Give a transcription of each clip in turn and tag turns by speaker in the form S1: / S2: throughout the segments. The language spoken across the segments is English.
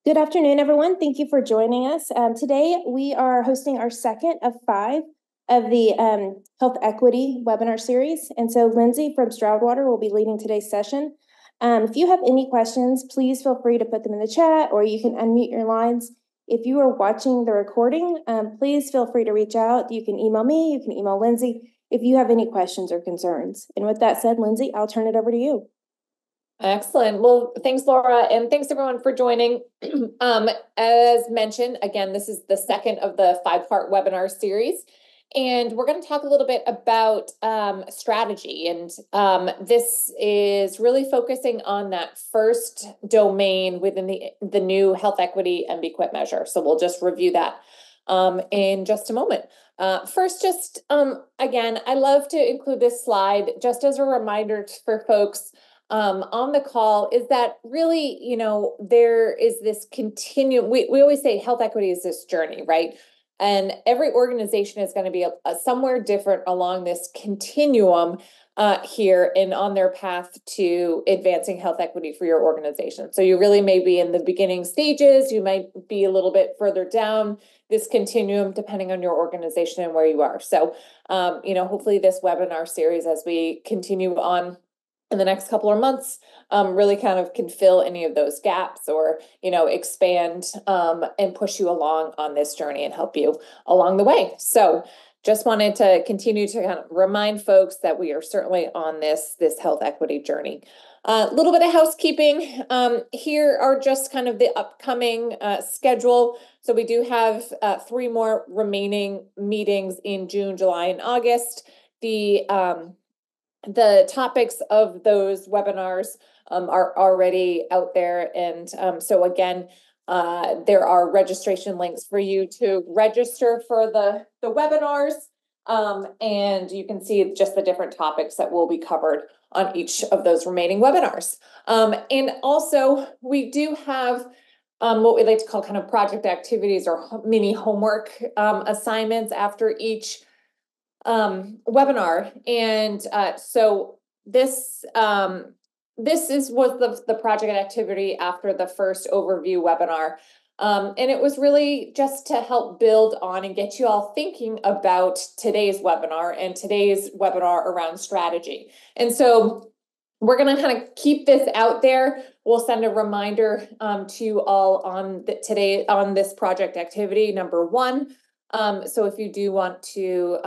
S1: Good afternoon, everyone. Thank you for joining us. Today, we are hosting our second of 5 of the Health Equity webinar series. And so Lindsay from Stroudwater will be leading today's session. If you have any questions, please feel free to put them in the chat, or you can unmute your lines. If you are watching the recording, please feel free to reach out. You can email me, you can email Lindsay if you have any questions or concerns. And with that said, Lindsay, I'll turn it over to you.
S2: Excellent. Well, thanks, Laura, and thanks everyone for joining. As mentioned, again, this is the second of the 5-part webinar series, and we're going to talk a little bit about strategy. And this is really focusing on that first domain within the new health equity MBQuit measure. So we'll just review that in just a moment. First, just again, I love to include this slide just as a reminder for folks on the call is that really, there is this continuum. We always say health equity is this journey, right? And every organization is going to be somewhere different along this continuum here and on their path to advancing health equity for your organization. So you really may be in the beginning stages. You might be a little bit further down this continuum, depending on your organization and where you are. So, hopefully this webinar series, as we continue on in the next couple of months, really kind of can fill any of those gaps or, expand and push you along on this journey and help you along the way. So just wanted to continue to kind of remind folks that we are certainly on this health equity journey. A little bit of housekeeping. Here are just kind of the upcoming schedule. So we do have 3 more remaining meetings in June, July, and August. The topics of those webinars are already out there. And so again, there are registration links for you to register for the webinars. And you can see just the different topics that will be covered on each of those remaining webinars. And also, we do have what we like to call kind of project activities or mini homework assignments after each webinar. And so this was the project activity after the first overview webinar. And it was really just to help build on and get you all thinking about today's webinar and today's webinar around strategy. And so we're going to kind of keep this out there. We'll send a reminder to you all on today on this project activity number 1. So if you do want to,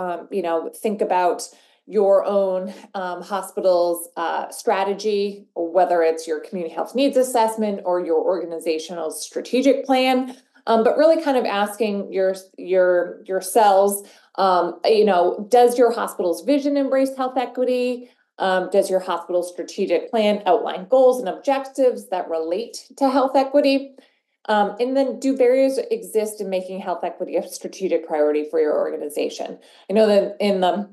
S2: think about your own hospital's strategy, or whether it's your community health needs assessment or your organizational strategic plan, but really kind of asking yourselves, does your hospital's vision embrace health equity? Does your hospital's strategic plan outline goals and objectives that relate to health equity? And then, do barriers exist in making health equity a strategic priority for your organization? I know that in the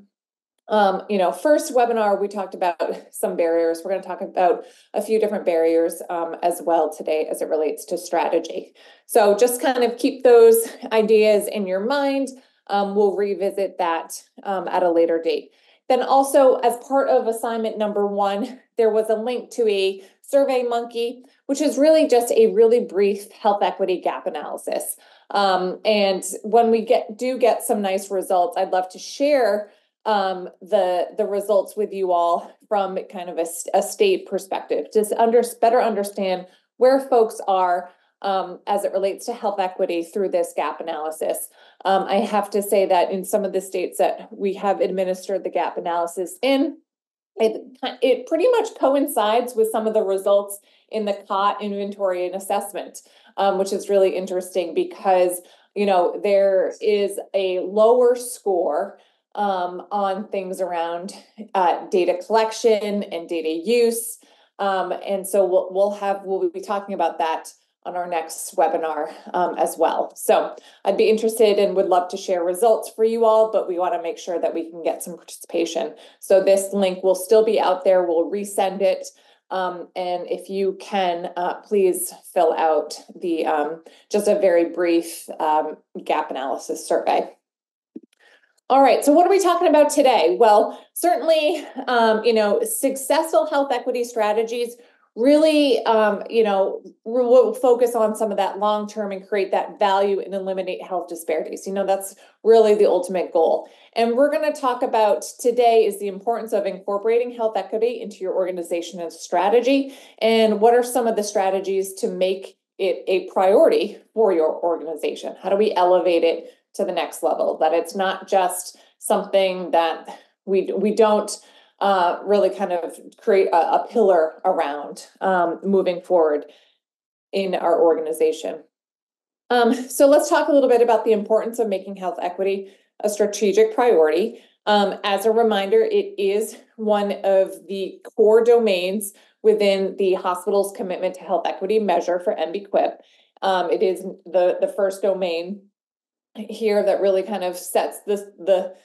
S2: first webinar, we talked about some barriers. We're going to talk about a few different barriers as well today as it relates to strategy. So just kind of keep those ideas in your mind. We'll revisit that at a later date. Then also, as part of assignment number 1, there was a link to a SurveyMonkey, which is really just a really brief health equity gap analysis. And when we do get some nice results, I'd love to share the results with you all from kind of a state perspective, just better understand where folks are as it relates to health equity through this gap analysis. I have to say that in some of the states that we have administered the gap analysis in, it pretty much coincides with some of the results in the COT inventory and assessment, which is really interesting because, there is a lower score on things around data collection and data use. And so we'll be talking about that on our next webinar as well. So I'd be interested and would love to share results for you all, but we want to make sure that we can get some participation. So this link will still be out there. We'll resend it. And if you can, please fill out the just a very brief gap analysis survey. All right, so what are we talking about today? Well, certainly, successful health equity strategies really, we'll focus on some of that long-term and create that value and eliminate health disparities. That's really the ultimate goal. And we're going to talk about today is the importance of incorporating health equity into your organization and strategy. And what are some of the strategies to make it a priority for your organization? How do we elevate it to the next level? That it's not just something that we don't really kind of create a pillar around moving forward in our organization. So let's talk a little bit about the importance of making health equity a strategic priority. As a reminder, it is one of the core domains within the hospital's commitment to health equity measure for NBQIP. It is the first domain here that really kind of sets the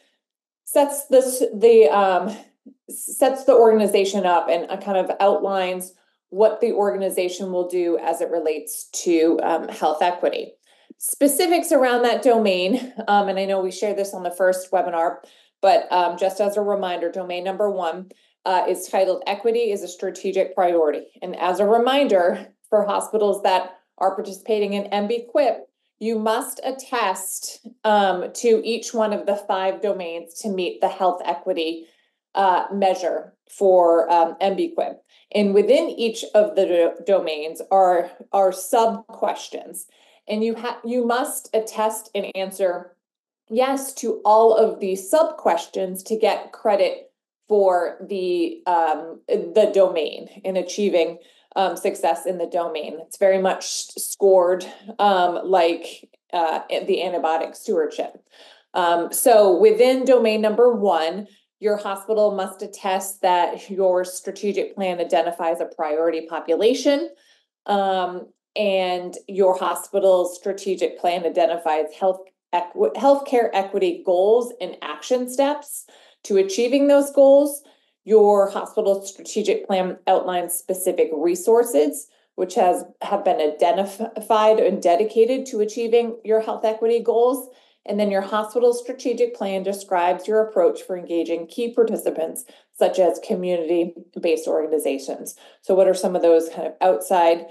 S2: organization up and kind of outlines what the organization will do as it relates to health equity. Specifics around that domain, and I know we shared this on the first webinar, but just as a reminder, domain number 1 is titled Equity is a Strategic Priority. And as a reminder, for hospitals that are participating in NBQIP, you must attest to each one of the 5 domains to meet the health equity measure for NBQIP. And within each of the domains are sub questions, and you must attest and answer yes to all of these sub questions to get credit for the domain in achieving success in the domain. It's very much scored like the antibiotic stewardship. So within domain number 1, your hospital must attest that your strategic plan identifies a priority population, and your hospital's strategic plan identifies healthcare equity goals and action steps to achieving those goals. Your hospital's strategic plan outlines specific resources which have been identified and dedicated to achieving your health equity goals. And then your hospital's strategic plan describes your approach for engaging key participants, such as community-based organizations. So what are some of those kind of outside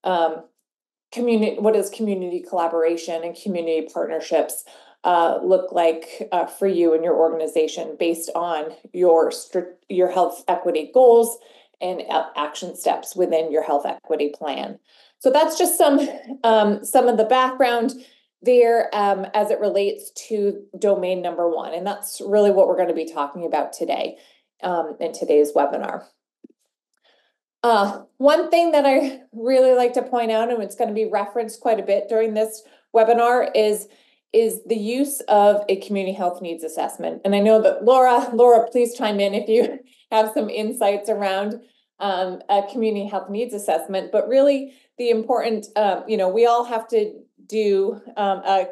S2: what does community collaboration and community partnerships look like for you and your organization based on your health equity goals and action steps within your health equity plan? So that's just some of the background there as it relates to domain number 1. And that's really what we're going to be talking about today in today's webinar. One thing that I really like to point out, and it's going to be referenced quite a bit during this webinar, is the use of a community health needs assessment. And I know that Laura, please chime in if you have some insights around a community health needs assessment. But really the important, we all have to do a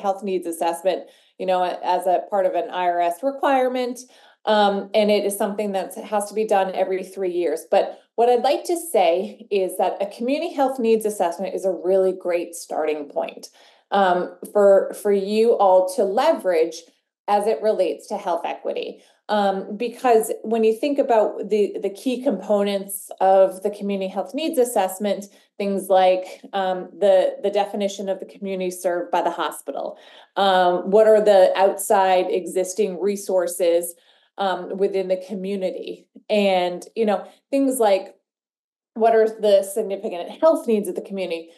S2: health needs assessment, as a part of an IRS requirement. And it is something that has to be done every 3 years. But what I'd like to say is that a community health needs assessment is a really great starting point for you all to leverage as it relates to health equity. Because when you think about the key components of the community health needs assessment, things like the definition of the community served by the hospital, what are the outside existing resources within the community, and things like what are the significant health needs of the community.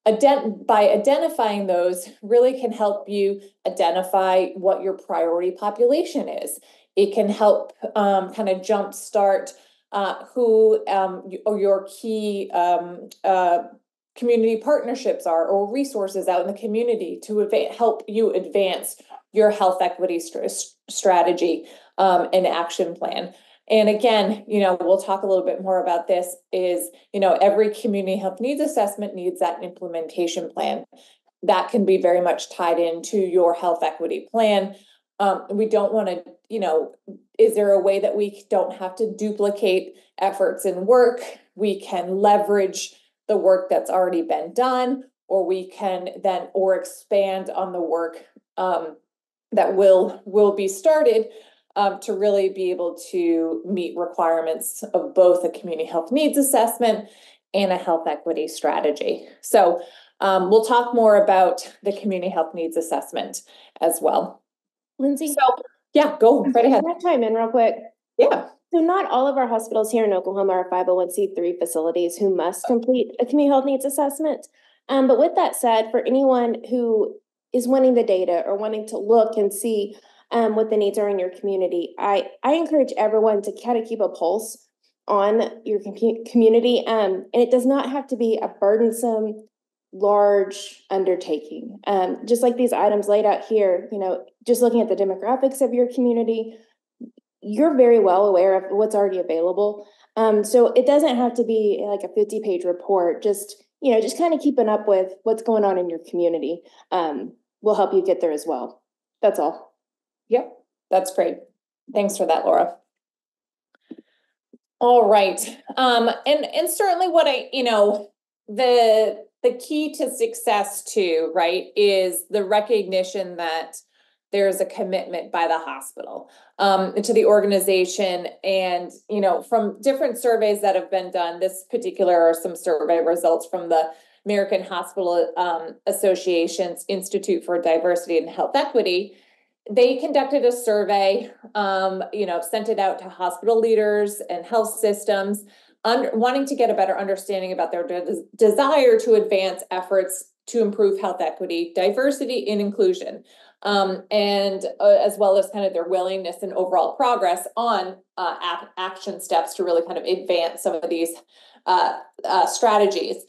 S2: By identifying those really can help you identify what your priority population is. It can help kind of jumpstart who your key community partnerships are, or resources out in the community to help you advance your health equity strategy and action plan. And again, we'll talk a little bit more about this is, every community health needs assessment needs that implementation plan. That can be very much tied into your health equity plan. We don't want to, is there a way that we don't have to duplicate efforts and work? We can leverage the work that's already been done, or we can or expand on the work that will be started to really be able to meet requirements of both a community health needs assessment and a health equity strategy. So we'll talk more about the community health needs assessment as well.
S1: Lindsay?
S2: So yeah, go right ahead.
S1: Can I chime in real quick?
S2: Yeah.
S1: So not all of our hospitals here in Oklahoma are 501c3 facilities who must complete a community health needs assessment. But with that said, for anyone who is wanting the data or wanting to look and see what the needs are in your community, I encourage everyone to kind of keep a pulse on your community. And it does not have to be a burdensome, large undertaking. Just like these items laid out here, just looking at the demographics of your community, you're very well aware of what's already available. So it doesn't have to be like a 50-page report. Just kind of keeping up with what's going on in your community will help you get there as well. That's all.
S2: Yep, that's great. Thanks for that, Laura. All right. And certainly what the key to success too, right, is the recognition that there's a commitment by the hospital to the organization. And, from different surveys that have been done, this particular are some survey results from the American Hospital Association's Institute for Diversity and Health Equity. They conducted a survey, sent it out to hospital leaders and health systems, wanting to get a better understanding about their desire to advance efforts to improve health equity, diversity, and inclusion, and as well as kind of their willingness and overall progress on action steps to really kind of advance some of these strategies.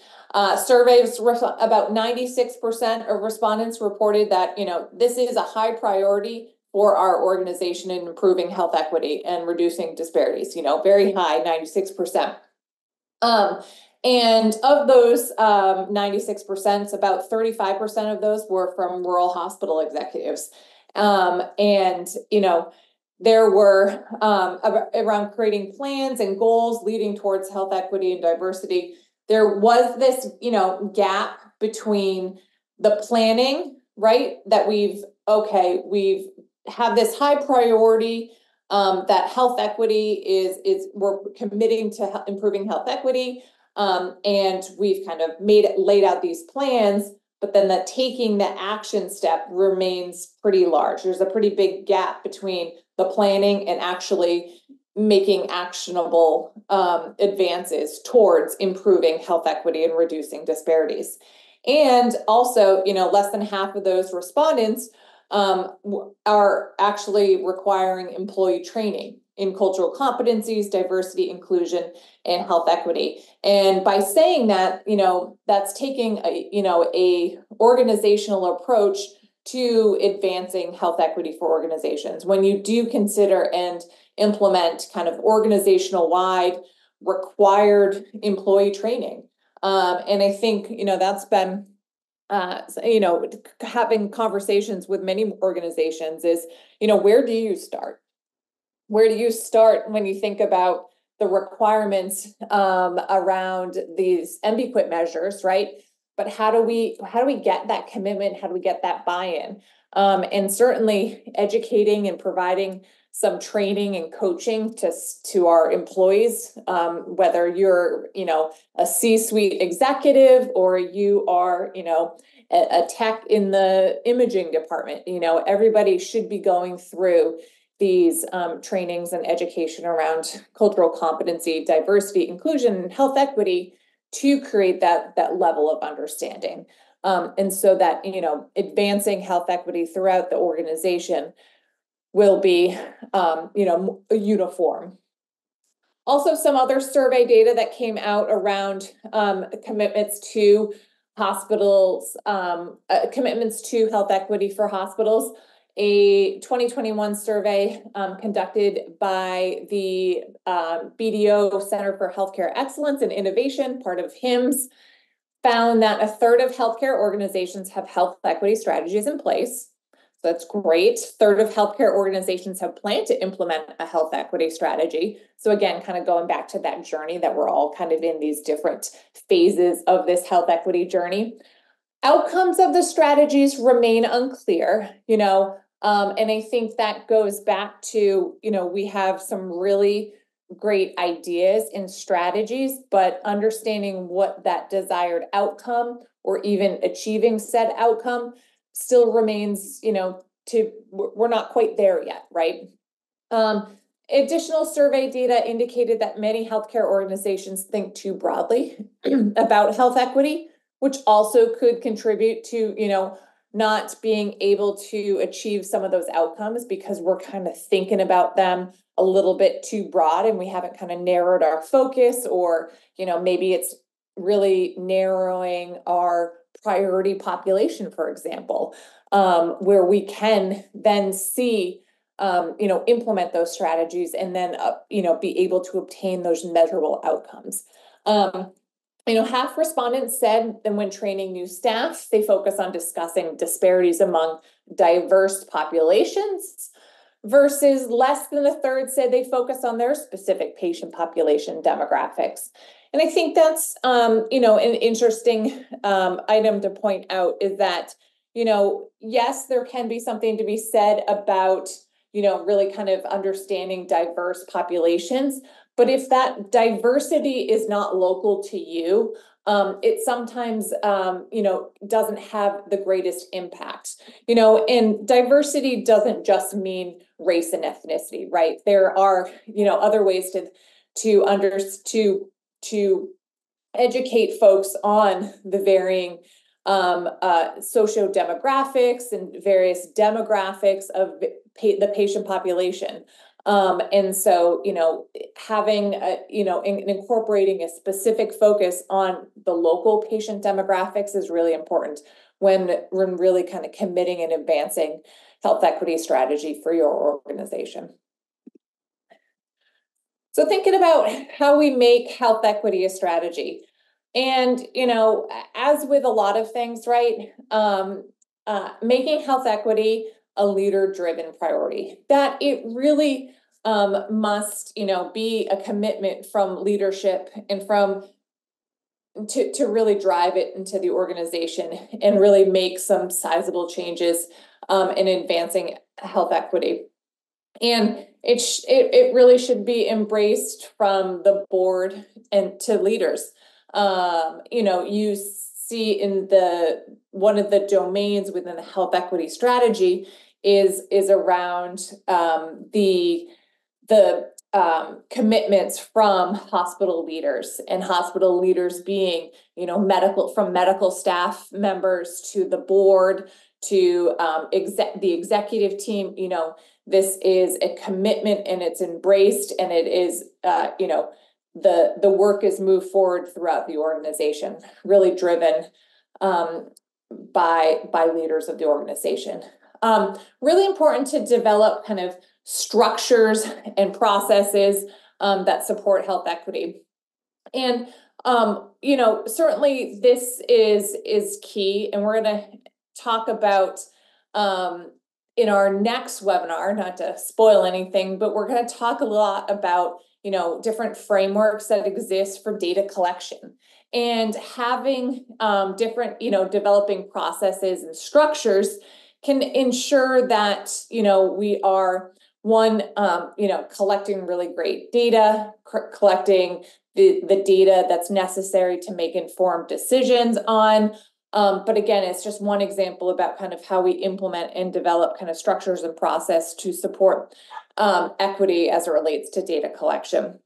S2: Surveys, about 96% of respondents reported that, this is a high priority for our organization in improving health equity and reducing disparities, very high, 96%. And of those 96%, about 35% of those were from rural hospital executives. And, there were around creating plans and goals leading towards health equity and diversity. There was this, gap between the planning, right? That we've have this high priority that health equity is we're committing to improving health equity. And we've kind of laid out these plans, but then taking the action step remains pretty large. There's a pretty big gap between the planning and actually making actionable advances towards improving health equity and reducing disparities. And also, less than half of those respondents are actually requiring employee training in cultural competencies, diversity, inclusion, and health equity. And by saying that, that's taking a organizational approach to advancing health equity for organizations. When you do consider and implement kind of organizational wide required employee training. And I think, that's been, having conversations with many organizations is, where do you start? Where do you start when you think about the requirements around these MBQIT measures, right? But how do we get that commitment? How do we get that buy-in? And certainly educating and providing some training and coaching to our employees, whether you're, a C-suite executive or you are, a tech in the imaging department, everybody should be going through these trainings and education around cultural competency, diversity, inclusion, and health equity to create that level of understanding. And so that, advancing health equity throughout the organization will be, uniform. Also, some other survey data that came out around commitments to hospitals, commitments to health equity for hospitals. A 2021 survey conducted by the BDO Center for Healthcare Excellence and Innovation, part of HIMSS, found that a third of healthcare organizations have health equity strategies in place. So that's great. A third of healthcare organizations have planned to implement a health equity strategy. So again, kind of going back to that journey that we're all kind of in these different phases of this health equity journey. Outcomes of the strategies remain unclear. And I think that goes back to, we have some really great ideas and strategies, but understanding what that desired outcome or even achieving said outcome still remains, we're not quite there yet, right? Additional survey data indicated that many healthcare organizations think too broadly about health equity, which also could contribute to, not being able to achieve some of those outcomes because we're kind of thinking about them a little bit too broad and we haven't kind of narrowed our focus, or, maybe it's really narrowing our priority population, for example, where we can then see implement those strategies and then, be able to obtain those measurable outcomes. Half respondents said that when training new staff, they focus on discussing disparities among diverse populations, versus less than a third said they focus on their specific patient population demographics. And I think that's, an interesting item to point out is that, yes, there can be something to be said about, really kind of understanding diverse populations. But if that diversity is not local to you, it sometimes, doesn't have the greatest impact. And diversity doesn't just mean race and ethnicity, right? There are, other ways to educate folks on the varying socio-demographics and various demographics of the patient population. And so, having, incorporating a specific focus on the local patient demographics is really important when really kind of committing and advancing health equity strategy for your organization. So thinking about how we make health equity a strategy. And, as with a lot of things, right, making health equity a leader-driven priority, that it really must, be a commitment from leadership and to really drive it into the organization and really make some sizable changes in advancing health equity. And it really should be embraced from the board and to leaders. You see in one of the domains within the health equity strategy is around the commitments from hospital leaders, and hospital leaders being, medical staff members to the board to the executive team. This is a commitment and it's embraced, and it is, the work is moved forward throughout the organization, really driven by leaders of the organization. Really important to develop kind of structures and processes that support health equity. And, certainly this is key, and we're going to talk about in our next webinar, not to spoil anything, but we're going to talk a lot about, different frameworks that exist for data collection, and having different, developing processes and structures can ensure that, we are collecting really great data, collecting the data that's necessary to make informed decisions on. But again, it's just one example about kind of how we implement and develop kind of structures and process to support equity as it relates to data collection.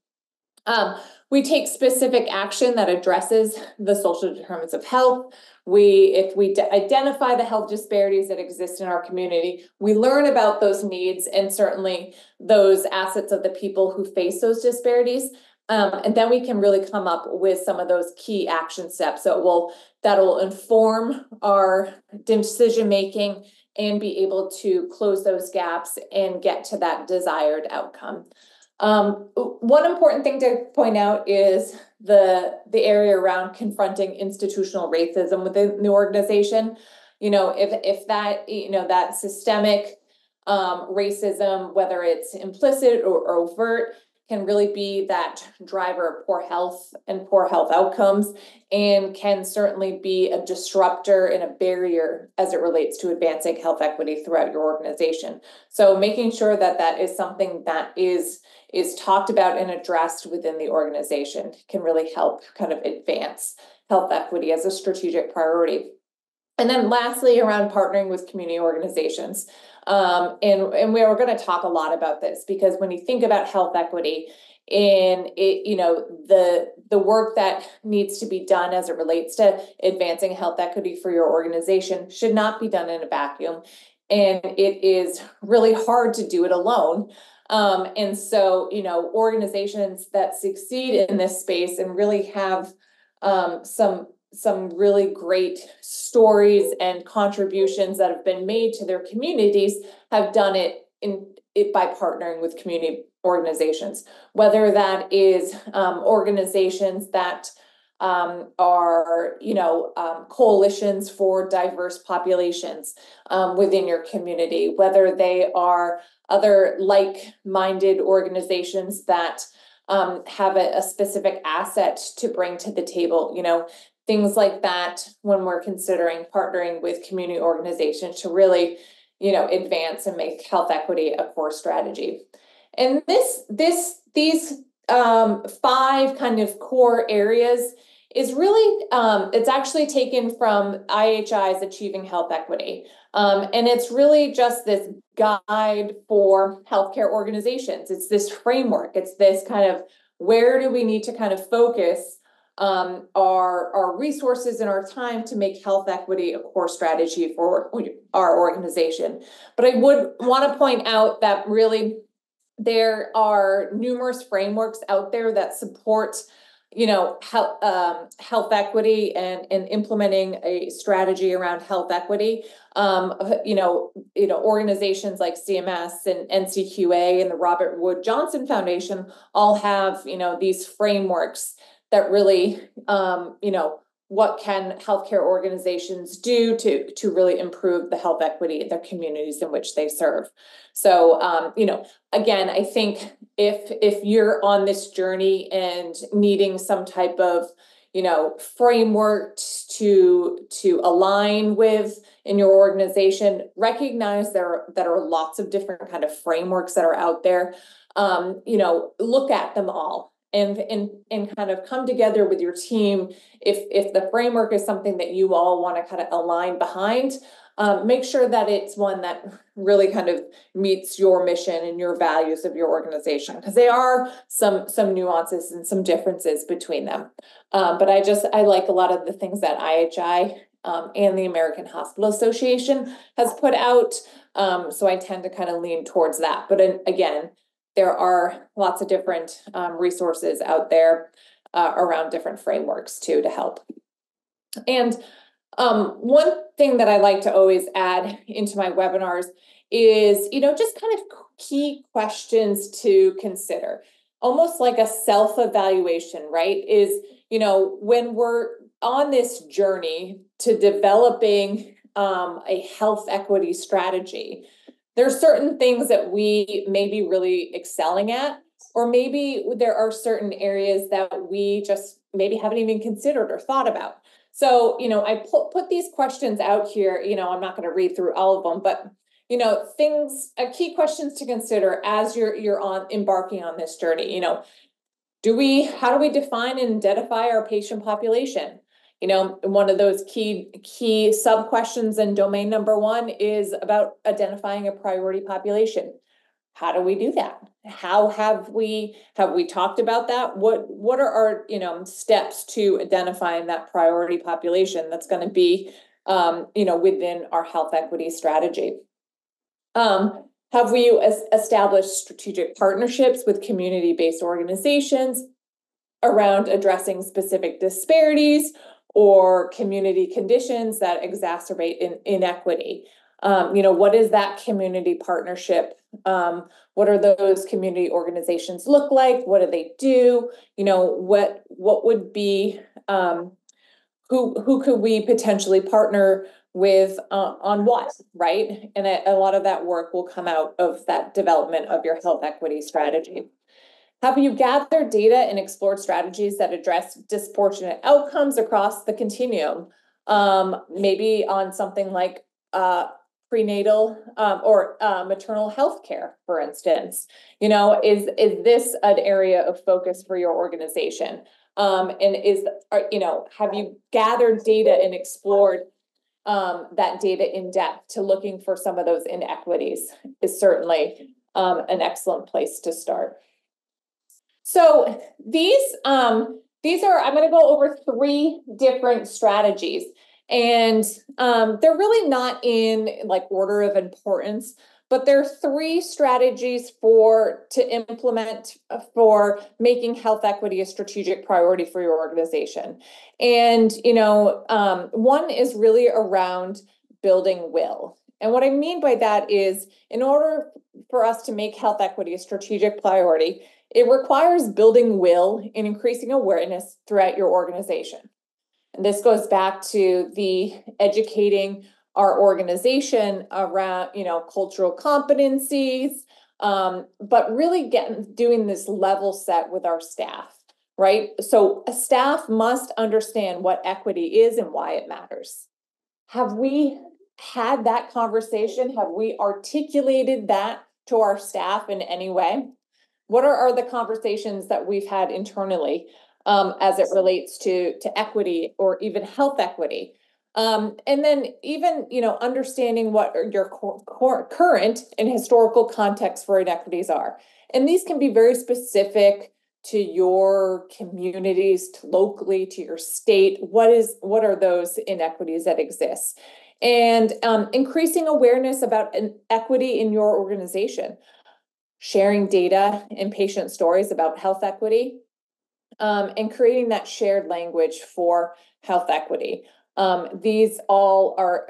S2: We take specific action that addresses the social determinants of health. If we identify the health disparities that exist in our community, we learn about those needs and certainly those assets of the people who face those disparities. And then we can really come up with some of those key action steps that will inform our decision-making and be able to close those gaps and get to that desired outcome. One important thing to point out is the area around confronting institutional racism within the organization. If that, that systemic racism, whether it's implicit or overt, can really be that driver of poor health and poor health outcomes, and can certainly be a disruptor and a barrier as it relates to advancing health equity throughout your organization. So making sure that that is something that is talked about and addressed within the organization can really help kind of advance health equity as a strategic priority. And then lastly, around partnering with community organizations. And we are going to talk a lot about this, because when you think about health equity and it, the work that needs to be done as it relates to advancing health equity for your organization should not be done in a vacuum. And it is really hard to do it alone. And so, organizations that succeed in this space and really have some really great stories and contributions that have been made to their communities have done it by partnering with community organizations, whether that is organizations that are coalitions for diverse populations within your community, whether they are other like-minded organizations that have a specific asset to bring to the table, things like that, when we're considering partnering with community organizations to really, advance and make health equity a core strategy. And these 5 kind of core areas is really, it's actually taken from IHI's Achieving Health Equity. And it's really just this guide for healthcare organizations. It's this framework. It's this kind of, where do we need to kind of focus our resources and our time to make health equity a core strategy for our organization. But I would want to point out that really there are numerous frameworks out there that support health equity and implementing a strategy around health equity. Organizations like CMS and NCQA and the Robert Wood Johnson Foundation all have, these frameworks that really, what can healthcare organizations do to really improve the health equity in their communities in which they serve. So, again, I think if you're on this journey and needing some type of, framework to align with in your organization, recognize there are lots of different kind of frameworks that are out there. Look at them all. And kind of come together with your team. If the framework is something that you all want to kind of align behind, make sure that it's one that really kind of meets your mission and your values of your organization, because there are some nuances and some differences between them. But I like a lot of the things that IHI and the American Hospital Association has put out. So I tend to kind of lean towards that. But again, there are lots of different resources out there around different frameworks too to help. And one thing that I like to always add into my webinars is, just kind of key questions to consider, almost like a self-evaluation, right? Is, when we're on this journey to developing a health equity strategy, there's certain things that we may be really excelling at, or maybe there are certain areas that we just maybe haven't even considered or thought about. So, I put these questions out here, I'm not going to read through all of them, but, key questions to consider as you're embarking on this journey. How do we define and identify our patient population? One of those key sub questions in domain number 1 is about identifying a priority population. How do we do that? How have we talked about that? What are our steps to identifying that priority population that's going to be within our health equity strategy? Have we established strategic partnerships with community-based organizations around addressing specific disparities or community conditions that exacerbate inequity? What is that community partnership? What are those community organizations look like? What do they do? What would be, who could we potentially partner with on what, right? And a lot of that work will come out of that development of your health equity strategy. Have you gathered data and explored strategies that address disproportionate outcomes across the continuum? Maybe on something like prenatal or maternal health care, for instance. Is this an area of focus for your organization? And have you gathered data and explored that data in depth to looking for some of those inequities is certainly an excellent place to start. So these are, I'm going to go over 3 different strategies, and they're really not in like order of importance, but there are 3 strategies to implement for making health equity a strategic priority for your organization. And, one is really around building will. And what I mean by that is, in order for us to make health equity a strategic priority, it requires building will and increasing awareness throughout your organization. And this goes back to the educating our organization around, cultural competencies, but really doing this level set with our staff, right? So a staff must understand what equity is and why it matters. Have we had that conversation? Have we articulated that to our staff in any way? What are the conversations that we've had internally as it relates to equity or even health equity? And then even, understanding what your current and historical context for inequities are. And these can be very specific to your communities, locally, to your state. What are those inequities that exist? And increasing awareness about equity in your organization. Sharing data and patient stories about health equity, and creating that shared language for health equity. These all are,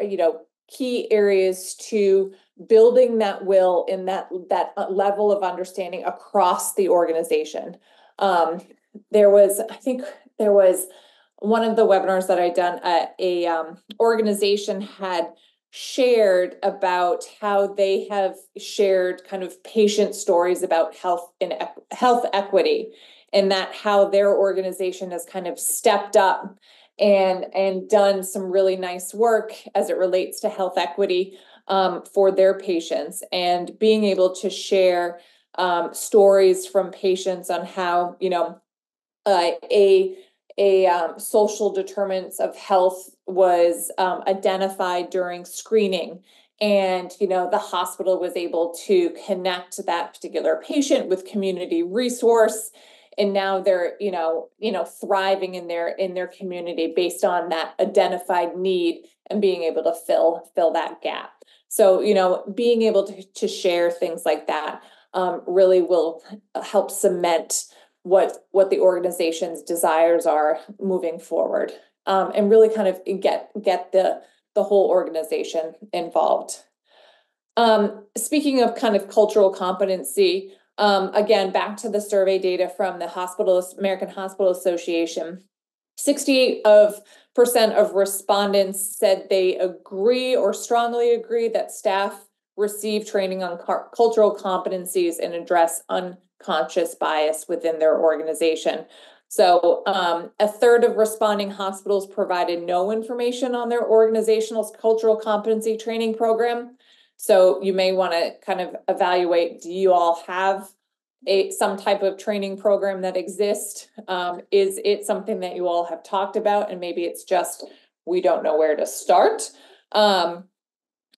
S2: key areas to building that will in that level of understanding across the organization. There was one of the webinars that I'd done, a organization had shared about how they have shared kind of patient stories about health and health equity, and that how their organization has kind of stepped up and done some really nice work as it relates to health equity for their patients, and being able to share stories from patients on how social determinants of health was identified during screening, and the hospital was able to connect that particular patient with community resource, and now they're thriving in their community based on that identified need and being able to fill that gap. So being able to share things like that really will help cement what the organization's desires are moving forward, and really kind of get the whole organization involved. Speaking of kind of cultural competency, again, back to the survey data from the American Hospital Association, 68% of respondents said they agree or strongly agree that staff receive training on cultural competencies and address unconscious bias within their organization. So a third of responding hospitals provided no information on their organizational cultural competency training program. So you may want to kind of evaluate, do you all have some type of training program that exists? Is it something that you all have talked about, and maybe it's just, we don't know where to start?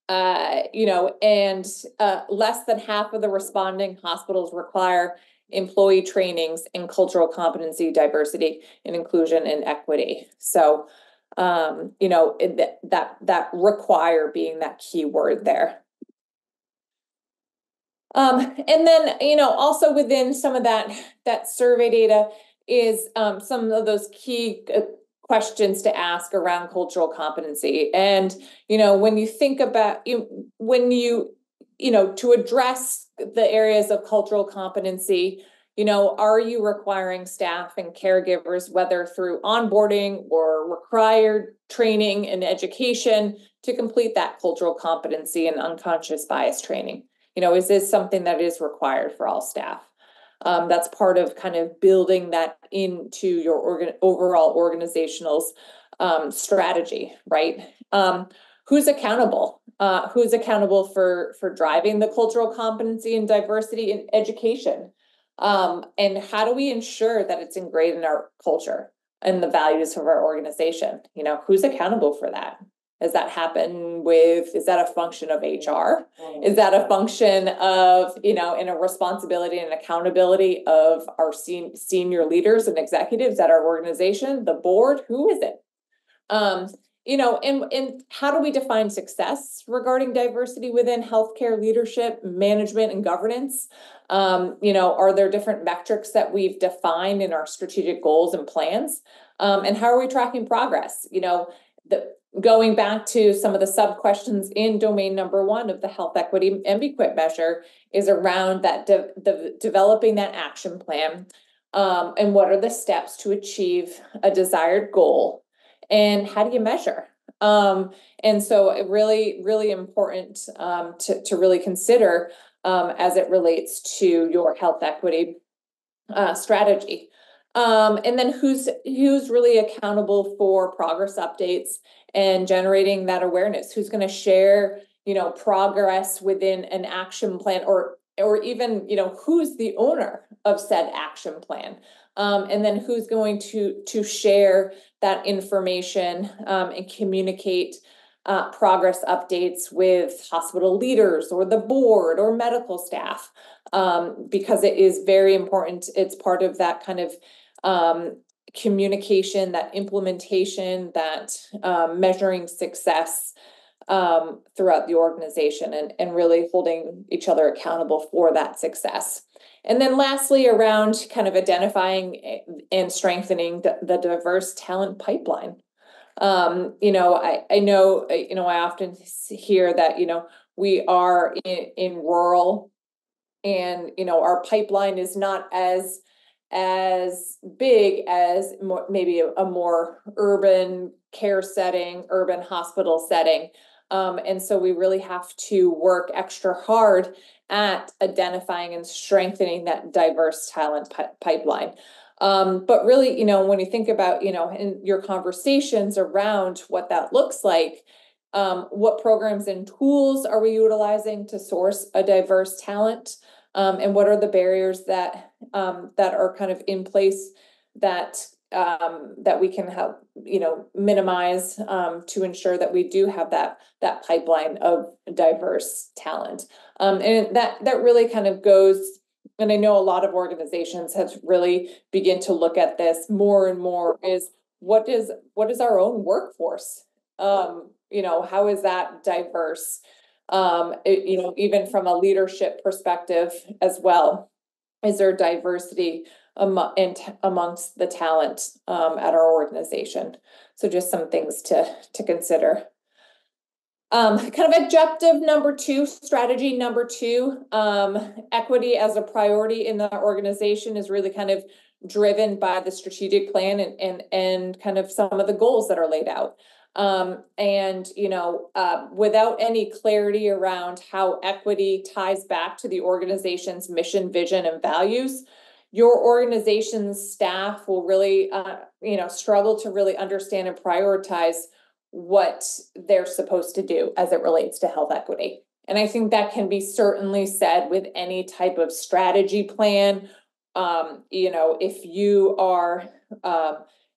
S2: And less than half of the responding hospitals require employee trainings in cultural competency, diversity, and inclusion and equity. So, that require being that key word there. And then, also within some of that survey data is some of those key questions to ask around cultural competency. And, when you think about, to address the areas of cultural competency, are you requiring staff and caregivers, whether through onboarding or required training and education, to complete that cultural competency and unconscious bias training? Is this something that is required for all staff? That's part of kind of building that into your overall organizational strategy, right? Who's accountable? Who's accountable for driving the cultural competency and diversity in education? And how do we ensure that it's ingrained in our culture and the values of our organization? Who's accountable for that? Is that a function of HR? Is that a function of, in a responsibility and accountability of our senior leaders and executives at our organization, the board? Who is it? And how do we define success regarding diversity within healthcare leadership, management, and governance? Are there different metrics that we've defined in our strategic goals and plans? And how are we tracking progress? Going back to some of the sub questions in domain number 1 of the health equity MBQuit measure is around that developing that action plan. And what are the steps to achieve a desired goal? And how do you measure? And so it really, really important to really consider as it relates to your health equity strategy. And then who's really accountable for progress updates and generating that awareness? Who's going to share, progress within an action plan, or even, who's the owner of said action plan? And then who's going to share that information and communicate progress updates with hospital leaders or the board or medical staff, because it is very important. It's part of that kind of communication, that implementation, that measuring success throughout the organization, and really holding each other accountable for that success. And then lastly, around kind of identifying and strengthening the diverse talent pipeline. I know, I often hear that, we are in rural, and, our pipeline is not as big as maybe a more urban care setting, urban hospital setting. And so we really have to work extra hard at identifying and strengthening that diverse talent pipeline. But really, when you think about, in your conversations around what that looks like, what programs and tools are we utilizing to source a diverse talent? And what are the barriers that are kind of in place that we can help, minimize to ensure that we do have that pipeline of diverse talent. And that really kind of goes, and I know a lot of organizations have really begin to look at this more and more, is what is our own workforce? How is that diverse? Even from a leadership perspective as well, is there diversity amongst the talent at our organization? So just some things to consider. Kind of objective number 2, strategy number 2, equity as a priority in the organization is really kind of driven by the strategic plan and kind of some of the goals that are laid out. Without any clarity around how equity ties back to the organization's mission, vision, and values, your organization's staff will really, struggle to really understand and prioritize what they're supposed to do as it relates to health equity. And I think that can be certainly said with any type of strategy plan. If you are,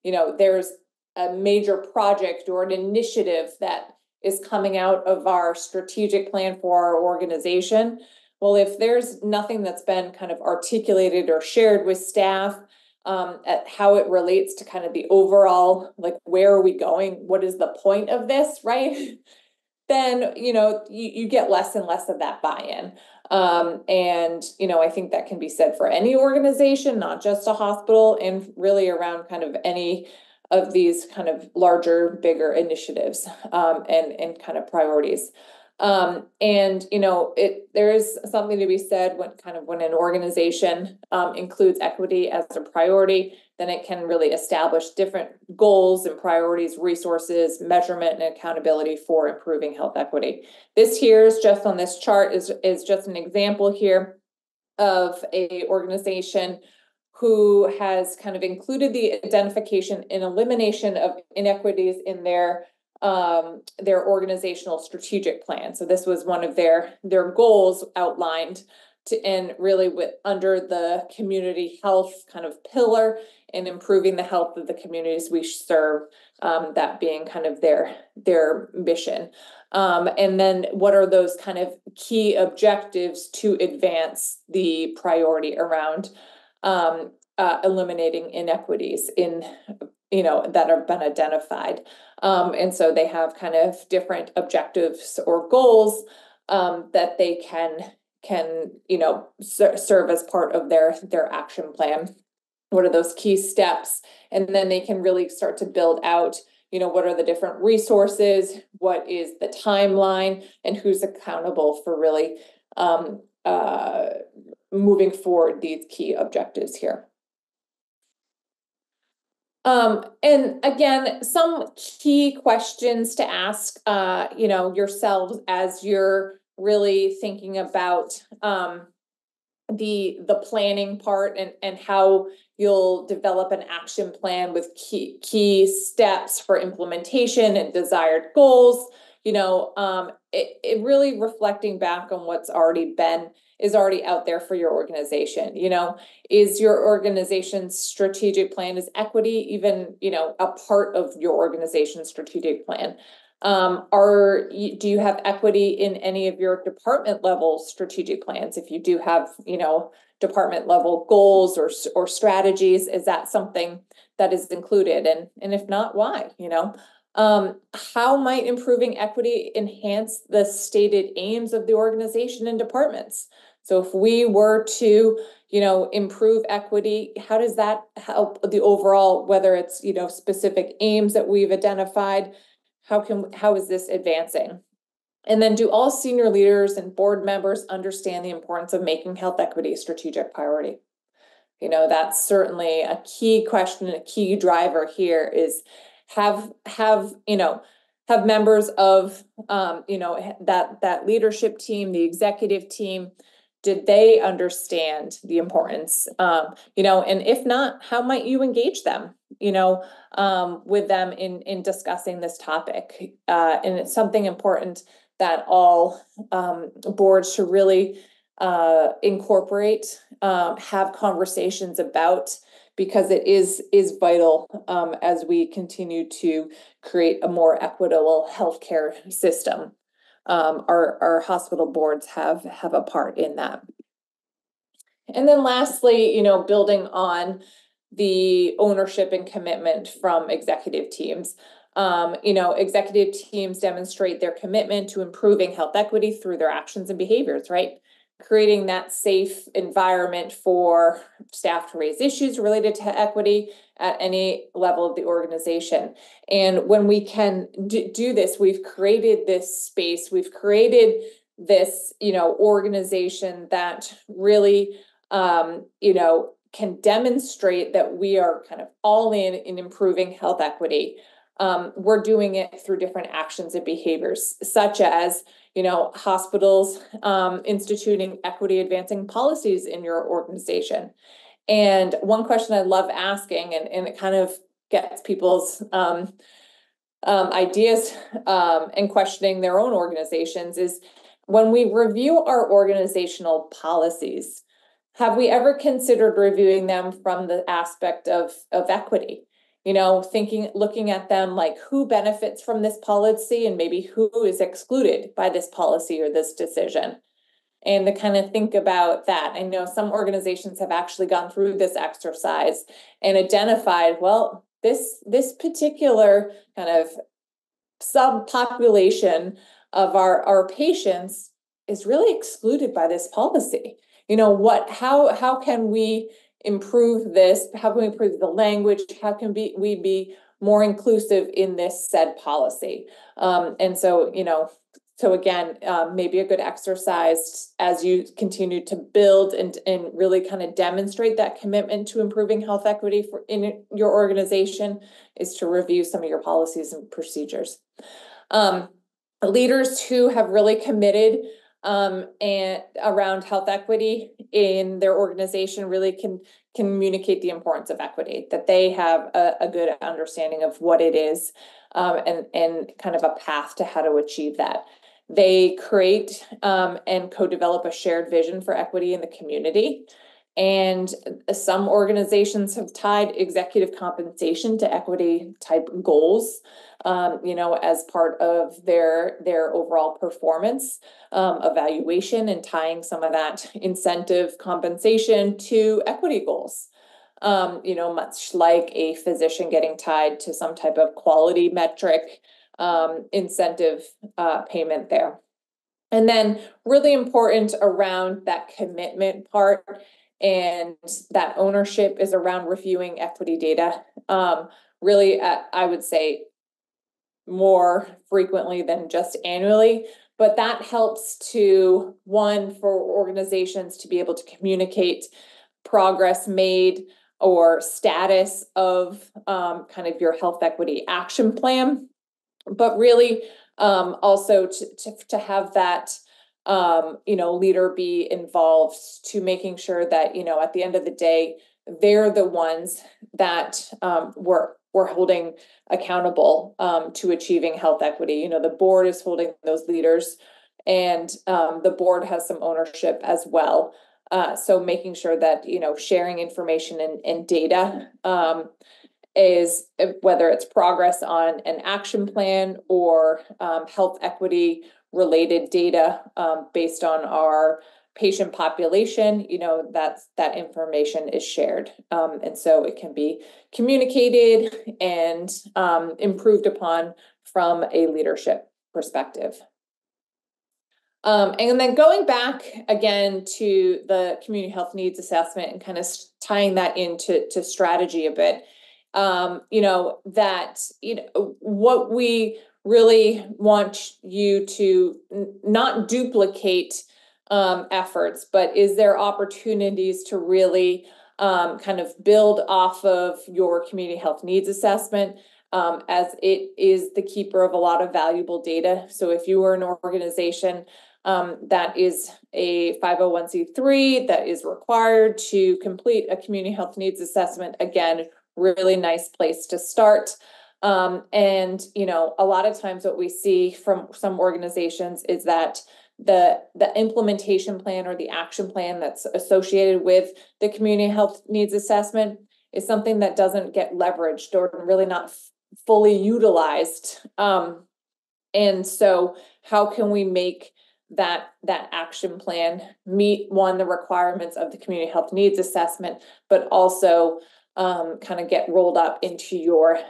S2: there's a major project or an initiative that is coming out of our strategic plan for our organization. Well, if there's nothing that's been kind of articulated or shared with staff at how it relates to kind of the overall, like, where are we going? What is the point of this, right? Then, you get less and less of that buy-in. I think that can be said for any organization, not just a hospital, and really around kind of any of these kind of larger, bigger initiatives and kind of priorities. There is something to be said when an organization includes equity as a priority, then it can really establish different goals and priorities, resources, measurement, and accountability for improving health equity. This here is just on this chart is just an example here of a organization who has kind of included the identification and elimination of inequities in their organizational strategic plan. So this was one of their goals outlined to, and really with under the community health kind of pillar and improving the health of the communities we serve, that being kind of their mission. And then what are those kind of key objectives to advance the priority around eliminating inequities in, that have been identified. And so they have kind of different objectives or goals that they can serve as part of their action plan. What are those key steps? And then they can really start to build out, what are the different resources, what is the timeline, and who's accountable for really moving forward these key objectives here. And again, some key questions to ask, yourselves as you're really thinking about the planning part and how you'll develop an action plan with key steps for implementation and desired goals. It really reflecting back on what's already out there for your organization. Is your organization's strategic plan, is equity even, a part of your organization's strategic plan? Do you have equity in any of your department level strategic plans? If you do have, department level goals or strategies, is that something that is included? And if not, why? How might improving equity enhance the stated aims of the organization and departments? So if we were to, improve equity, how does that help the overall, whether it's, specific aims that we've identified? How is this advancing? And then do all senior leaders and board members understand the importance of making health equity a strategic priority? That's certainly a key question, a key driver here is have members of, that leadership team, the executive team, did they understand the importance? And if not, how might you engage them, with them in discussing this topic? And it's something important that all boards should really incorporate, have conversations about, because it is vital as we continue to create a more equitable healthcare system. Our hospital boards have a part in that. And then lastly, building on the ownership and commitment from executive teams. Executive teams demonstrate their commitment to improving health equity through their actions and behaviors, right? Creating that safe environment for staff to raise issues related to equity at any level of the organization. And when we can do this, we've created this space, we've created this, organization that really, can demonstrate that we are kind of all in improving health equity. We're doing it through different actions and behaviors, such as, hospitals instituting equity advancing policies in your organization. And one question I love asking, and it kind of gets people's ideas and questioning their own organizations, is when we review our organizational policies, have we ever considered reviewing them from the aspect of equity? Looking at them like who benefits from this policy and maybe who is excluded by this policy or this decision. And to kind of think about that. I know some organizations have actually gone through this exercise and identified, well, this particular kind of subpopulation of our patients is really excluded by this policy. How can we improve this? How can we improve the language? How can we be more inclusive in this said policy? And so, so again, maybe a good exercise as you continue to build and really kind of demonstrate that commitment to improving health equity in your organization is to review some of your policies and procedures. Leaders who have really committed and around health equity in their organization really can communicate the importance of equity, that they have a good understanding of what it is, and kind of a path to how to achieve that. They create and co-develop a shared vision for equity in the community. And some organizations have tied executive compensation to equity type goals, as part of their overall performance evaluation, and tying some of that incentive compensation to equity goals. Much like a physician getting tied to some type of quality metric, incentive payment there. And then really important around that commitment part and that ownership is around reviewing equity data. Really, I would say more frequently than just annually, but that helps to, one, for organizations to be able to communicate progress made or status of kind of your health equity action plan, but really also to have that leader be involved, to making sure that at the end of the day they're the ones that we're holding accountable to achieving health equity. The board is holding those leaders, and the board has some ownership as well. So making sure that sharing information and data is, whether it's progress on an action plan or health equity related data based on our patient population, that information is shared. And so it can be communicated and improved upon from a leadership perspective. And then going back again to the community health needs assessment and kind of tying that into strategy a bit, what we really want you to not duplicate efforts, but is there opportunities to really kind of build off of your community health needs assessment, as it is the keeper of a lot of valuable data. So if you are an organization that is a 501c3 that is required to complete a community health needs assessment, again, really nice place to start. And a lot of times what we see from some organizations is that the implementation plan or the action plan that's associated with the community health needs assessment is something that doesn't get leveraged or really not fully utilized. And so how can we make that action plan meet, one, the requirements of the community health needs assessment, but also kind of get rolled up into your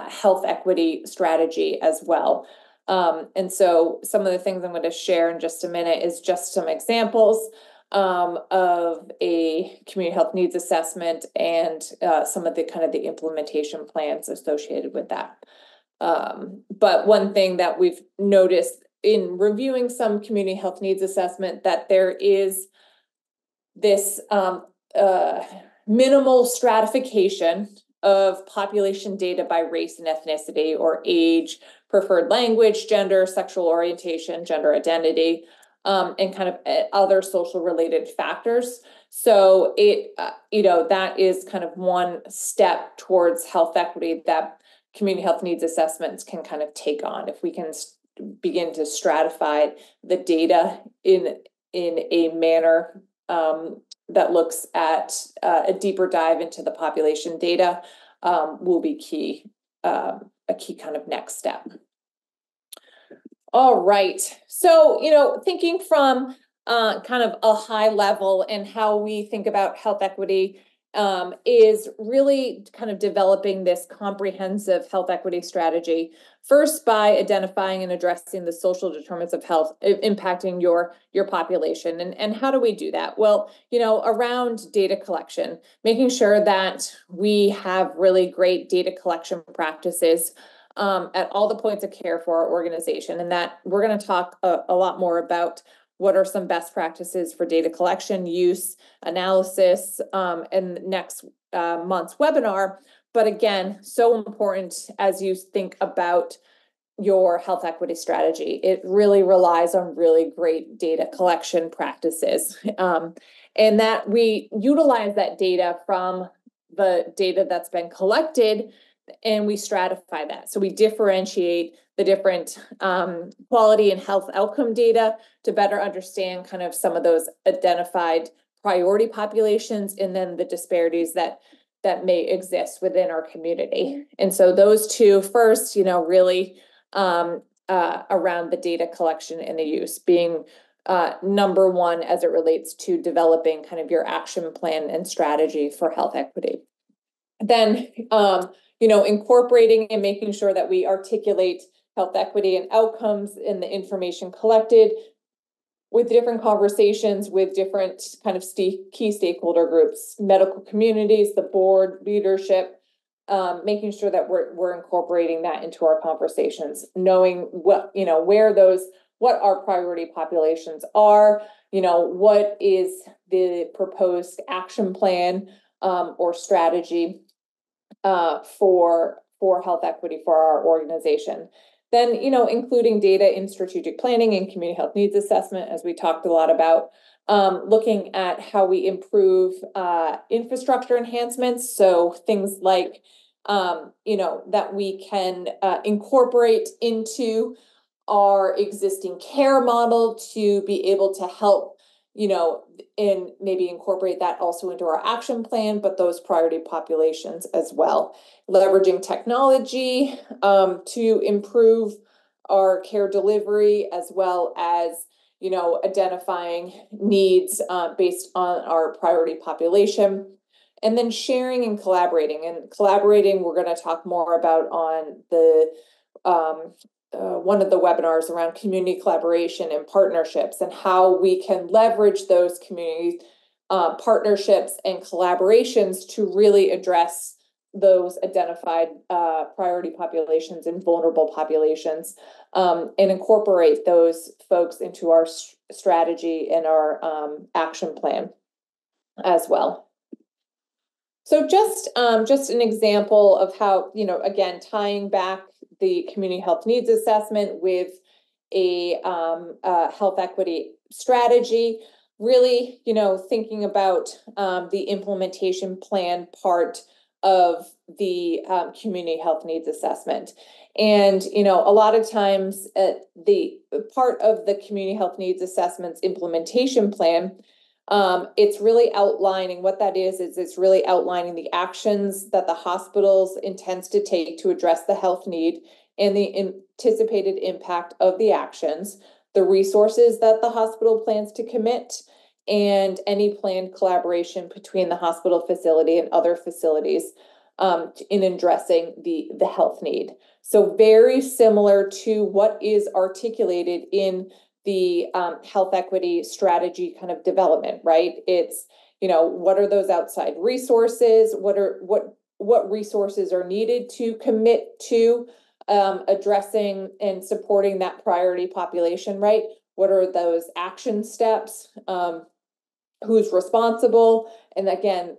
S2: health equity strategy as well. And so some of the things I'm going to share in just a minute is just some examples of a community health needs assessment and some of the kind of the implementation plans associated with that. But one thing that we've noticed in reviewing some community health needs assessment, that there is this minimal stratification of population data by race and ethnicity or age, preferred language, gender, sexual orientation, gender identity, and kind of other social related factors. So it, that is kind of one step towards health equity that community health needs assessments can kind of take on. If we can begin to stratify the data in a manner that looks at a deeper dive into the population data, will be key, a key kind of next step. All right. So, thinking from kind of a high level and how we think about health equity is really kind of developing this comprehensive health equity strategy, first by identifying and addressing the social determinants of health impacting your population. And how do we do that? Well, around data collection, making sure that we have really great data collection practices at all the points of care for our organization. And that we're going to talk a lot more about what are some best practices for data collection, use, analysis, in next month's webinar. But again, so important as you think about your health equity strategy. It really relies on really great data collection practices. And that we utilize that data from the data that's been collected, and we stratify that. So we differentiate the different quality and health outcome data to better understand kind of some of those identified priority populations, and then the disparities that may exist within our community. And so those two first, really around the data collection and the use being number one as it relates to developing kind of your action plan and strategy for health equity. Then, incorporating and making sure that we articulate health equity and outcomes in the information collected with different conversations with different kind of key stakeholder groups, medical communities, the board, leadership, making sure that we're incorporating that into our conversations, knowing what our priority populations are, what is the proposed action plan or strategy for health equity for our organization. Then, including data in strategic planning and community health needs assessment, as we talked a lot about, looking at how we improve infrastructure enhancements. So things like, that we can incorporate into our existing care model to be able to help, and maybe incorporate that also into our action plan, but those priority populations as well. Leveraging technology to improve our care delivery, as well as, identifying needs based on our priority population. And then sharing and collaborating. And collaborating, we're going to talk more about on the one of the webinars around community collaboration and partnerships, and how we can leverage those community partnerships and collaborations to really address those identified priority populations and vulnerable populations, and incorporate those folks into our strategy and our action plan as well. So just an example of how, again, tying back the community health needs assessment with a health equity strategy, really, thinking about the implementation plan part of the community health needs assessment. And, a lot of times the part of the community health needs assessment's implementation plan, it's really outlining what that is it's really outlining the actions that the hospitals intends to take to address the health need and the anticipated impact of the actions, the resources that the hospital plans to commit, and any planned collaboration between the hospital facility and other facilities in addressing the health need. So very similar to what is articulated in the health equity strategy kind of development, right? It's, what are those outside resources? What resources are needed to commit to addressing and supporting that priority population, right? What are those action steps? Who's responsible? And again,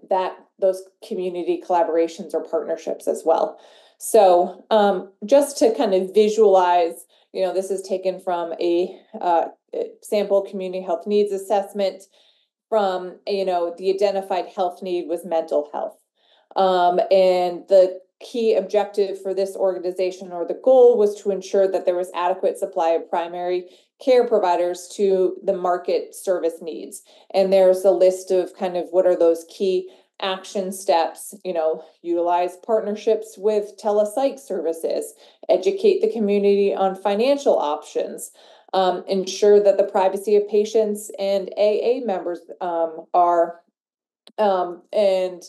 S2: those community collaborations or partnerships as well. So just to kind of visualize, this is taken from a sample community health needs assessment from, the identified health need was mental health. And the key objective for this organization, or the goal, was to ensure that there was adequate supply of primary care providers to the market service needs. And there's a list of kind of what are those key action steps, utilize partnerships with telepsych services, educate the community on financial options, ensure that the privacy of patients and AA members are, and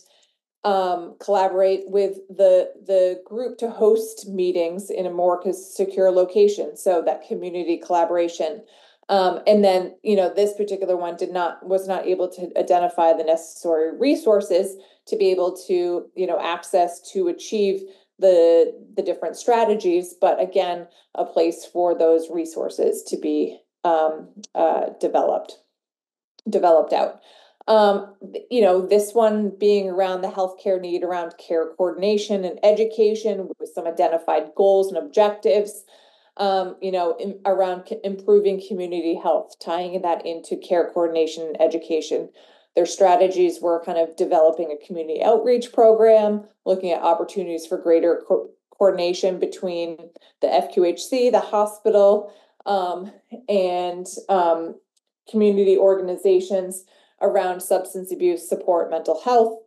S2: collaborate with the group to host meetings in a more secure location. So that community collaboration. And then, this particular one was not able to identify the necessary resources to be able to, access to achieve the different strategies, but again, a place for those resources to be developed out. This one being around the healthcare need, around care coordination and education with some identified goals and objectives. around improving community health, tying that into care coordination and education. Their strategies were kind of developing a community outreach program, looking at opportunities for greater coordination between the FQHC, the hospital, and community organizations around substance abuse support, mental health,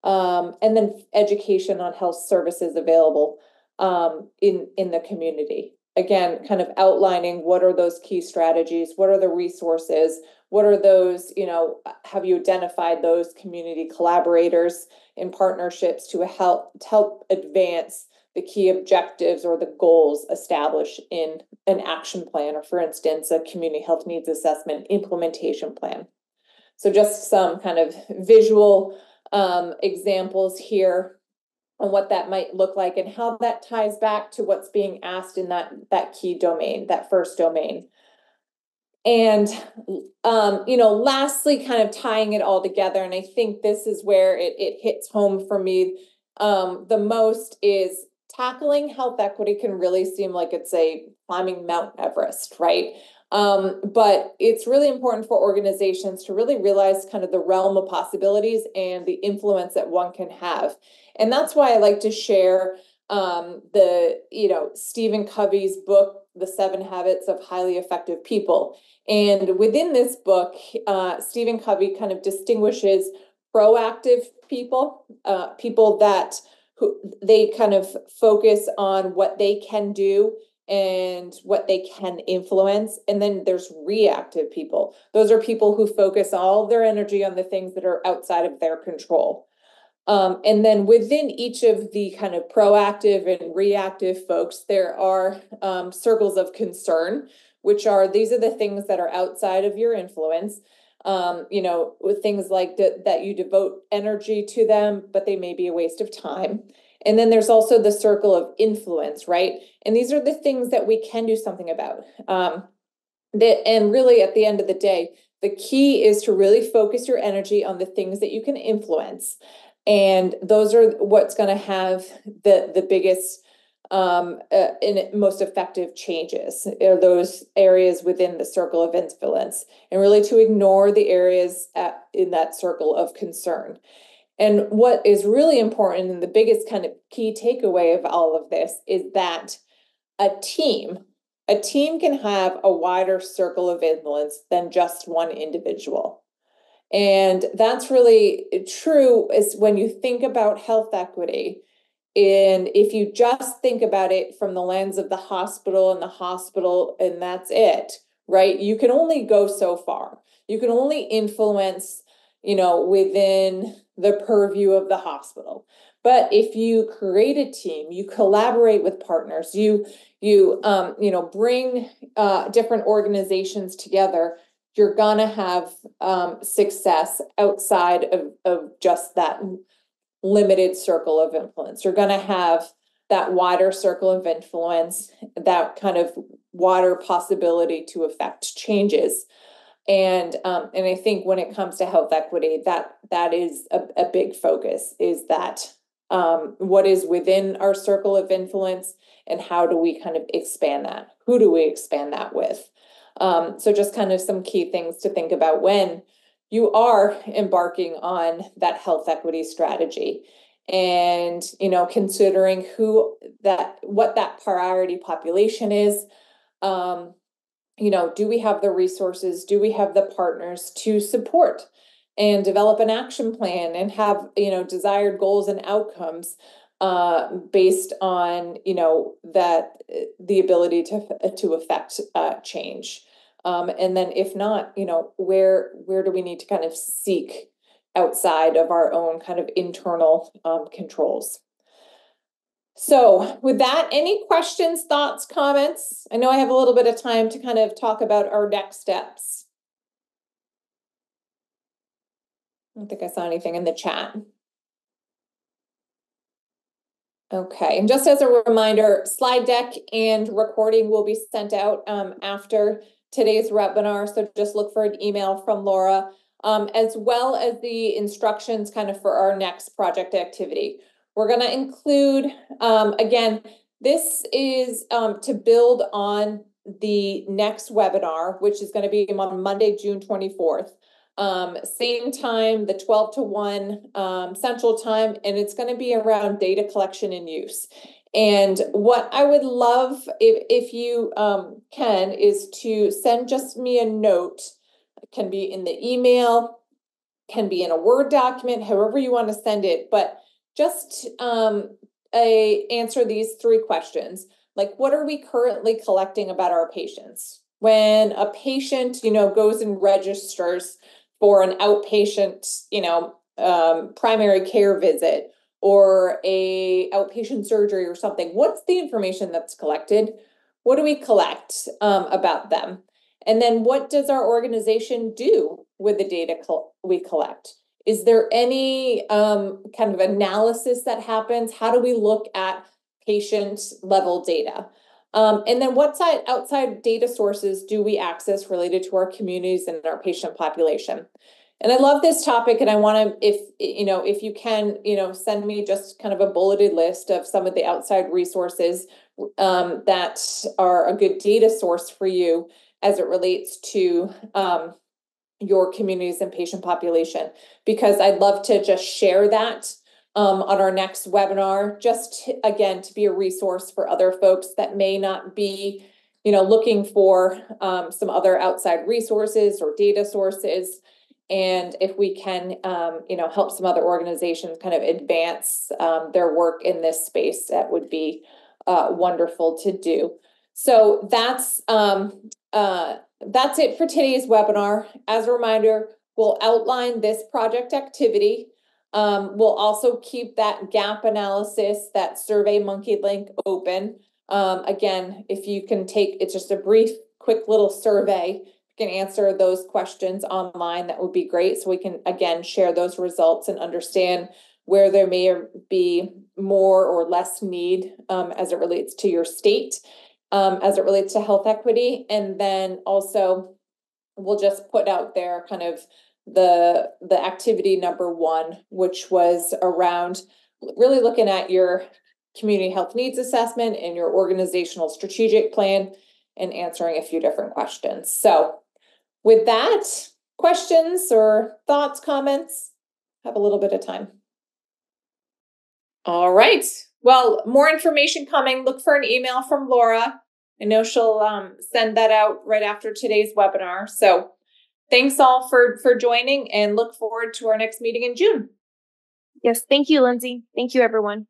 S2: and then education on health services available in the community. Again, kind of outlining what are those key strategies, what are the resources, what are those, have you identified those community collaborators and partnerships to help advance the key objectives or the goals established in an action plan, or for instance, a community health needs assessment implementation plan. So just some kind of visual examples here on what that might look like and how that ties back to what's being asked in that key domain, that first domain. And, lastly, kind of tying it all together, and I think this is where it hits home for me the most, is tackling health equity can really seem like it's climbing Mount Everest, right? But it's really important for organizations to really realize kind of the realm of possibilities and the influence that one can have. And that's why I like to share Stephen Covey's book, The 7 Habits of Highly Effective People. And within this book, Stephen Covey kind of distinguishes proactive people, people who they kind of focus on what they can do and what they can influence. And then there's reactive people. Those are people who focus all of their energy on the things that are outside of their control. And then within each of the kind of proactive and reactive folks, there are circles of concern, these are the things that are outside of your influence. With things like that you devote energy to them, but they may be a waste of time. And then there's also the circle of influence, right? And these are the things that we can do something about. And really, at the end of the day, the key is to really focus your energy on the things that you can influence. And those are what's going to have the biggest and most effective changes, are those areas within the circle of influence, and really to ignore the areas in that circle of concern. And what is really important, and the biggest kind of key takeaway of all of this, is that a team can have a wider circle of influence than just one individual. And that's really true is when you think about health equity. And if you just think about it from the lens of the hospital and that's it, right? You can only go so far. You can only influence, within the purview of the hospital. But if you create a team, you collaborate with partners, you bring different organizations together, you're gonna have success outside of just that limited circle of influence. You're gonna have that wider circle of influence, that kind of wider possibility to affect changes. And I think when it comes to health equity, that is a big focus, is that what is within our circle of influence and how do we kind of expand that? Who do we expand that with? So just kind of some key things to think about when you are embarking on that health equity strategy, and considering what that priority population is. Do we have the resources? Do we have the partners to support and develop an action plan and have desired goals and outcomes based on that the ability to affect change? And then if not, where do we need to kind of seek outside of our own kind of internal controls? So with that, any questions, thoughts, comments? I know I have a little bit of time to kind of talk about our next steps. I don't think I saw anything in the chat. Okay, and just as a reminder, slide deck and recording will be sent out after today's webinar, so just look for an email from Laura, as well as the instructions kind of for our next project activity. We're going to include, again, This is to build on the next webinar, which is going to be on Monday, June 24th. Same time, the 12 to 1 Central Time, and it's going to be around data collection and use. And what I would love if you can is to send just me a note. It can be in the email, can be in a Word document, however you want to send it, but just answer these 3 questions. Like, what are we currently collecting about our patients? When a patient, goes and registers for an outpatient, primary care visit or a outpatient surgery or something, what's the information that's collected? What do we collect about them? And then what does our organization do with the data we collect? Is there any kind of analysis that happens? How do we look at patient level data? And then what outside data sources do we access related to our communities and our patient population? And I love this topic, and I want to, if you can, send me just kind of a bulleted list of some of the outside resources that are a good data source for you as it relates to your communities and patient population, because I'd love to just share that on our next webinar, just again, to be a resource for other folks that may not be, looking for some other outside resources or data sources. And if we can, help some other organizations kind of advance their work in this space, that would be wonderful to do. So that's it for today's webinar. As a reminder, we'll outline this project activity. We'll also keep that gap analysis, that SurveyMonkey link open. Again, if you can it's just a brief, quick little survey. You can answer those questions online. That would be great. So we can, again, share those results and understand where there may be more or less need as it relates to your state. As it relates to health equity. And then also we'll just put out there kind of the activity number 1, which was around really looking at your community health needs assessment and your organizational strategic plan and answering a few different questions. So with that, questions or thoughts, comments? Have a little bit of time. All right. Well, more information coming. Look for an email from Laura. I know she'll send that out right after today's webinar. So thanks all for joining, and look forward to our next meeting in June.
S1: Yes, thank you, Lindsay. Thank you, everyone.